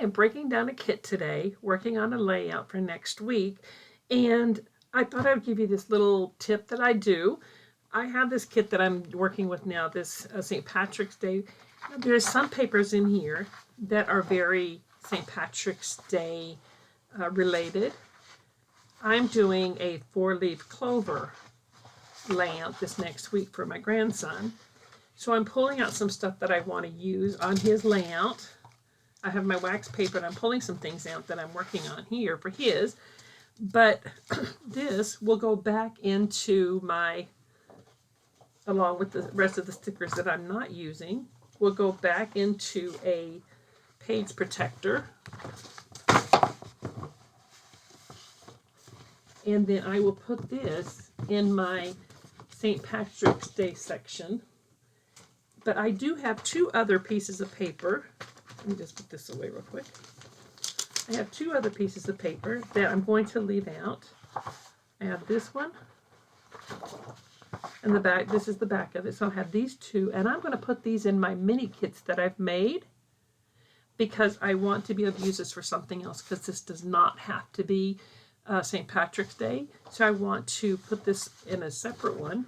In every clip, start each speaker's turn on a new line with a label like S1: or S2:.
S1: am breaking down a kit today, working on a layout for next week, and I thought I would give you this little tip that I do. I have this kit that I'm working with now, this St. Patrick's Day. There's some papers in here that are very St. Patrick's Day related. I'm doing a 4-leaf clover layout this next week for my grandson. So I'm pulling out some stuff that I want to use on his layout. I have my wax paper and I'm pulling some things out that I'm working on here for his. But this will go back into my, along with the rest of the stickers that I'm not using, will go back into a page protector. And then I will put this in my St. Patrick's Day section. But I do have 2 other pieces of paper. Let me just put this away real quick. I have 2 other pieces of paper that I'm going to leave out. I have this one and the back. This is the back of it. So I have these 2, and I'm going to put these in my mini kits that I've made because I want to be able to use this for something else, because this does not have to be St. Patrick's Day. So I want to put this in a separate one.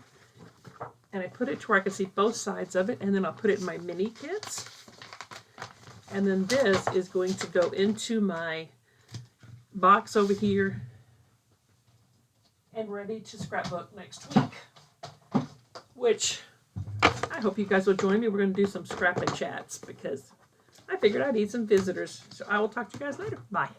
S1: And I put it to where I can see both sides of it, and then I'll put it in my mini kits. And then this is going to go into my box over here and ready to scrapbook next week. Which I hope you guys will join me. We're going to do some scrap and chats because I figured I'd need some visitors. So I will talk to you guys later. Bye.